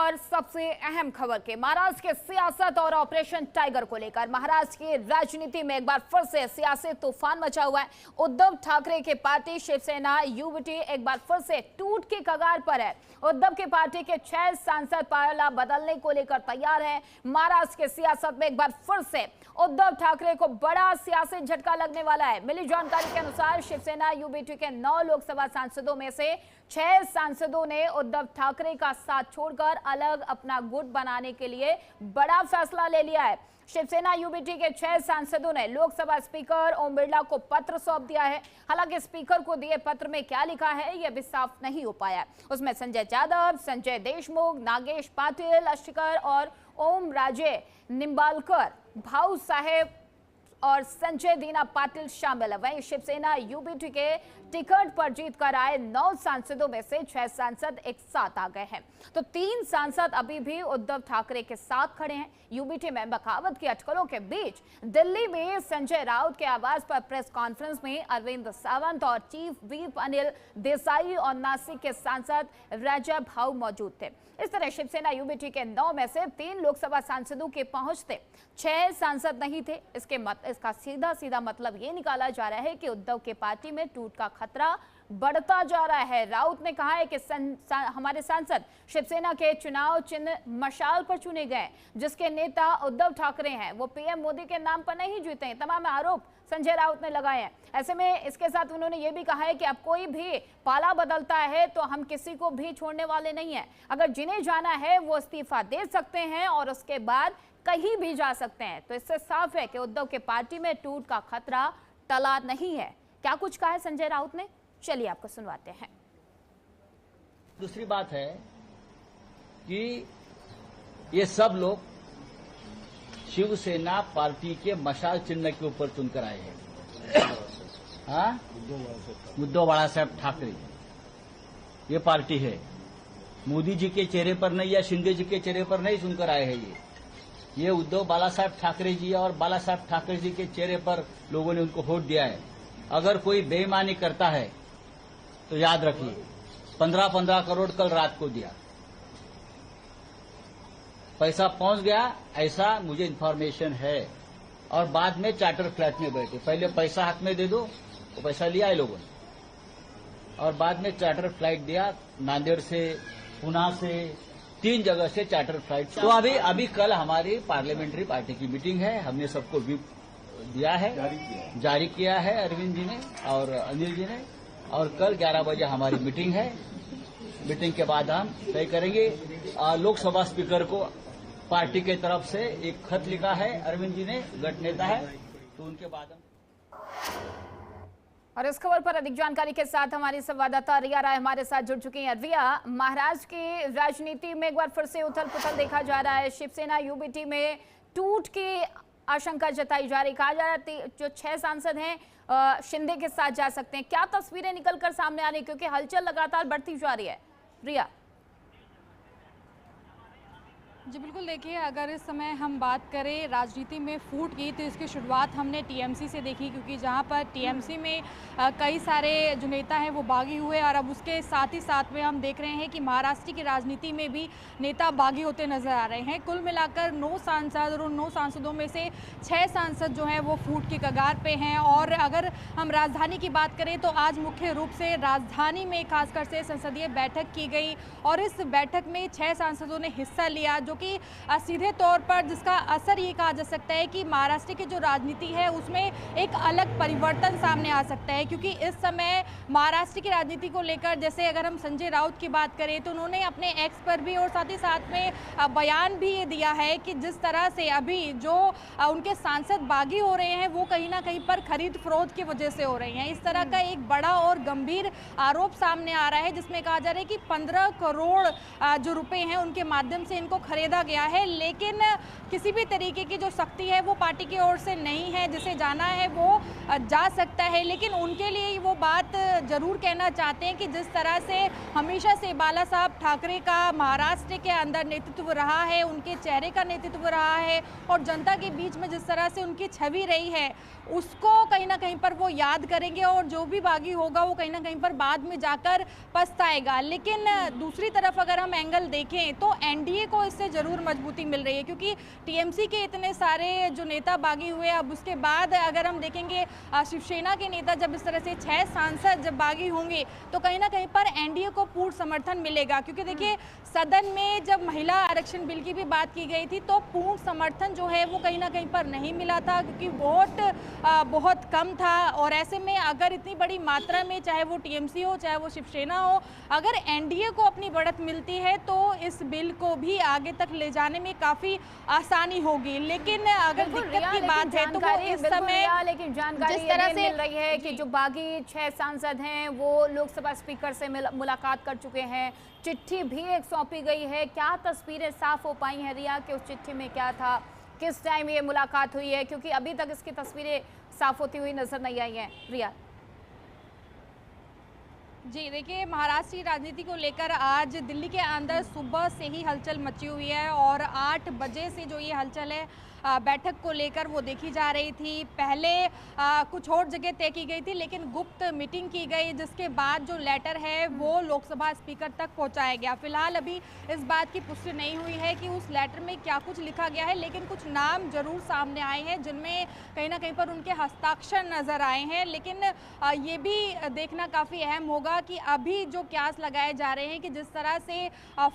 और सबसे अहम खबर के महाराष्ट्र के सियासत और ऑपरेशन टाइगर को लेकर महाराष्ट्र की राजनीति में एक बार फिर से सियासी तूफान मचा हुआ है। उद्धव ठाकरे की पार्टी शिवसेना यूबीटी एक बार फिर से टूट के कगार पर है। उद्धव की पार्टी के 6 सांसद पाला बदलने को लेकर तैयार हैं। महाराष्ट्र के सियासत में एक बार फिर से उद्धव ठाकरे को बड़ा सियासी झटका लगने वाला है। मिली जानकारी के अनुसार शिवसेना यूबीटी के 9 लोकसभा सांसदों में से 6 सांसदों ने उद्धव ठाकरे का साथ छोड़कर अलग अपना गुट बनाने के लिए बड़ा फैसला ले लिया है। शिवसेना यूबीटी के 6 सांसदों ने लोकसभा स्पीकर ओम बिरला को पत्र सौंप दिया है। हालांकि स्पीकर को दिए पत्र में क्या लिखा है यह भी साफ नहीं हो पाया। उसमें संजय यादव, संजय देशमुख, नागेश पाटिल अष्टकर और ओम राजे निंबालकर, भाऊ साहेब और संजय दीना पाटिल शामिल है। वहीं शिवसेना यूबीटी के टिकट पर जीत कर आए 9 सांसदों में से 6 सांसद एक साथ आ गए हैं, तो 3 सांसद अभी भी उद्धव ठाकरे के साथ खड़े हैं। यूबीटी में बगावत की अटकलों के बीच दिल्ली में संजय राउत के आवास पर प्रेस कॉन्फ्रेंस में अरविंद सावंत और चीफ व्हिप अनिल देसाई और नासिक के सांसद राजा भाऊ मौजूद थे। इस तरह शिवसेना यूबीटी के 9 में से 3 लोकसभा सांसदों के पहुंचते 6 सांसद नहीं थे। इसका सीधा मतलब ये निकाला जा रहा है कि उद्धव के पार्टी में टूट का खतरा बढ़ता जा रहा है। राउत ने कहा है कि हमारे सांसद शिवसेना के चुनाव चिन्ह मशाल पर चुने गए, जिसके नेता उद्धव ठाकरे हैं, वो पीएम मोदी के नाम पर नहीं जीते हैं। तमाम आरोप संजय राउत ने लगाए हैं। ऐसे में इसके साथ उन्होंने ये भी कहा है कि अब कोई भी पाला बदलता है तो हम किसी को भी छोड़ने वाले नहीं हैं। अगर जिन्हें जाना है वो इस्तीफा दे सकते हैं और उसके बाद कहीं भी जा सकते हैं। तो इससे साफ है कि उद्धव के पार्टी में टूट का खतरा टला नहीं है। क्या कुछ कहा है संजय राउत ने, चलिए आपको सुनवाते हैं। दूसरी बात है कि ये सब लोग शिवसेना पार्टी के मशाल चिन्ह के ऊपर चुनकर आए हैं। हाँ, उद्धव बाला साहब ठाकरे ये पार्टी है। मोदी जी के चेहरे पर नहीं या शिंदे जी के चेहरे पर नहीं चुनकर आए हैं। ये उद्धव बाला साहब ठाकरे जी और बाला साहब ठाकरे जी के चेहरे पर लोगों ने उनको वोट दिया है। अगर कोई बेईमानी करता है तो याद रखिए 15-15 करोड़ कल रात को दिया, पैसा पहुंच गया, ऐसा मुझे इन्फॉर्मेशन है। और बाद में चार्टर फ्लैट में बैठे, पहले पैसा हाथ में दे दो, वो पैसा लिया है लोगों ने, और बाद में चार्टर फ्लाइट दिया। नांदेड़ से, पुणे से, 3 जगह से चार्टर फ्लाइट। तो अभी कल हमारी पार्लियामेंट्री पार्टी की मीटिंग है। हमने सबको व्हिप दिया है, जारी किया है अरविंद जी ने और अनिल जी ने, और कल 11 बजे हमारी मीटिंग है। मीटिंग के बाद हम तय करेंगे। लोकसभा स्पीकर को पार्टी के तरफ से एक खत लिखा है, अरविंद जी ने, गठ नेता है, तो उनके बाद हम। और इस खबर पर अधिक जानकारी के साथ हमारी संवाददाता रिया राय हमारे साथ जुड़ चुकी हैं। रिया, महाराष्ट्र की राजनीति में एक बार फिर से उथल पुथल देखा जा रहा है। शिवसेना यूबीटी में टूट की आशंका जताई जा रही, कहा जा रहा है जो 6 सांसद हैं शिंदे के साथ जा सकते हैं। क्या तस्वीरें निकलकर सामने आ रही, क्योंकि हलचल लगातार बढ़ती जा रही है। रिया जी बिल्कुल, देखिए अगर इस समय हम बात करें राजनीति में फूट की, तो इसकी शुरुआत हमने टीएमसी से देखी, क्योंकि जहां पर टीएमसी में कई सारे जो नेता हैं वो बागी हुए, और अब उसके साथ ही साथ में हम देख रहे हैं कि महाराष्ट्र की राजनीति में भी नेता बागी होते नजर आ रहे हैं। कुल मिलाकर 9 सांसद, और उन 9 सांसदों में से 6 सांसद जो हैं वो फूट के कगार पे हैं। और अगर हम राजधानी की बात करें तो आज मुख्य रूप से राजधानी में खासकर से संसदीय बैठक की गई, और इस बैठक में 6 सांसदों ने हिस्सा लिया, जो कि सीधे तौर पर जिसका असर ये कहा जा सकता है कि महाराष्ट्र की जो राजनीति है उसमें एक अलग परिवर्तन सामने आ सकता है। क्योंकि इस समय महाराष्ट्र की राजनीति को लेकर, जैसे अगर हम संजय राउत की बात करें तो उन्होंने अपने एक्स पर भी और साथ ही साथ में बयान भी ये दिया है कि जिस तरह से अभी जो उनके सांसद बागी हो रहे हैं वो कहीं ना कहीं पर खरीद फरोख्त की वजह से हो रही हैं। इस तरह का एक बड़ा और गंभीर आरोप सामने आ रहा है, जिसमें कहा जा रहा है कि 15 करोड़ जो रुपए हैं उनके माध्यम से इनको खरीदा गया है। लेकिन किसी भी तरीके की जो सख्ती है वो पार्टी की ओर से नहीं है। जिसे जाना है वो जा सकता है, लेकिन उनके लिए वो बात ज़रूर कहना चाहते हैं कि जिस तरह से हमेशा से बाला साहब ठाकरे का महाराष्ट्र के अंदर नेतृत्व रहा है, उनके चेहरे का नेतृत्व रहा है और जनता के बीच में जिस तरह से उनकी छवि रही है, उसको कहीं ना कहीं पर वो याद करेंगे और जो भी बागी होगा वो कहीं ना कहीं पर बाद में जाकर पछताएगा। लेकिन दूसरी तरफ अगर हम एंगल देखें तो एनडीए को इससे ज़रूर मजबूती मिल रही है, क्योंकि टीएमसी के इतने सारे जो नेता बागी हुए, अब उसके बाद अगर हम देखेंगे शिवसेना के नेता जब इस तरह से 6 सांसद जब बागी होंगे तो कहीं ना कहीं पर एनडीए को पूर्ण समर्थन मिलेगा। क्योंकि देखिए सदन में जब महिला आरक्षण बिल की भी बात की गई थी तो पूर्ण समर्थन जो है वो कहीं ना कहीं पर नहीं मिला था, क्योंकि वोट बहुत कम था। और ऐसे में अगर इतनी बड़ी मात्रा में चाहे वो टीएमसी हो चाहे वो शिवसेना हो, अगर एनडीए को अपनी बढ़त मिलती है तो इस बिल को भी आगे तक ले जाने में काफ़ी आसानी होगी। लेकिन अगर दिक्कत की बात है तो वो इस समय लेकिन जानकारी जिस तरह से मिल रही है कि जो बागी 6 सांसद हैं वो लोकसभा स्पीकर से मुलाकात कर चुके हैं, चिट्ठी भी एक सौंपी गई है। क्या तस्वीरें साफ हो पाई हैं रिया कि उस चिट्ठी में क्या था, किस टाइम ये मुलाकात हुई है, क्योंकि अभी तक इसकी तस्वीरें साफ होती हुई नजर नहीं आई हैं रिया। जी देखिए, महाराष्ट्र की राजनीति को लेकर आज दिल्ली के अंदर सुबह से ही हलचल मची हुई है और 8 बजे से जो ये हलचल है बैठक को लेकर वो देखी जा रही थी। पहले कुछ और जगह तय की गई थी, लेकिन गुप्त मीटिंग की गई, जिसके बाद जो लेटर है वो लोकसभा स्पीकर तक पहुंचाया गया। फिलहाल अभी इस बात की पुष्टि नहीं हुई है कि उस लेटर में क्या कुछ लिखा गया है, लेकिन कुछ नाम जरूर सामने आए हैं जिनमें कहीं ना कहीं पर उनके हस्ताक्षर नजर आए हैं। लेकिन ये भी देखना काफ़ी अहम होगा कि अभी जो क्यास लगाए जा रहे हैं कि जिस तरह से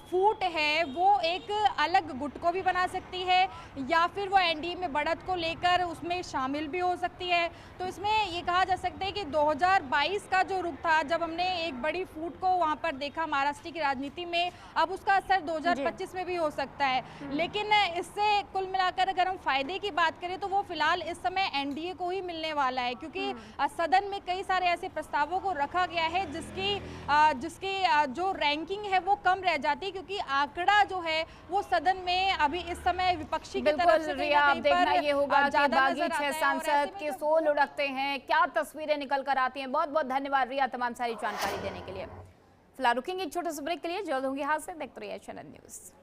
फूट है वो एक अलग गुट को भी बना सकती है या फिर वो एनडीए में बढ़त को लेकर उसमें शामिल भी हो सकती है। तो इसमें ये कहा जा सकता है कि 2022 का जो रुख था, जब हमने एक बड़ी फूट को वहां पर देखा महाराष्ट्र की राजनीति में, अब उसका असर 2025 में भी हो सकता है। लेकिन इससे कुल मिलाकर अगर हम फायदे की बात करें तो वो फिलहाल इस समय एनडीए को ही मिलने वाला है, क्योंकि सदन में कई सारे ऐसे प्रस्तावों को रखा गया है जिसकी जो रैंकिंग है वो कम रह जाती है, क्योंकि आंकड़ा जो है वो सदन में अभी इस समय विपक्षी की तरफ से आप देखना ये होगा कि बागी 6 सांसद किस ओर लुढ़कते हैं, क्या तस्वीरें निकल कर आती हैं। बहुत बहुत धन्यवाद रिया तमाम सारी जानकारी देने के लिए। फिलहाल रुकेंगे एक छोटे से ब्रेक के लिए, जल्द होंगे हाथ से। देखते रहिए चैनल न्यूज़।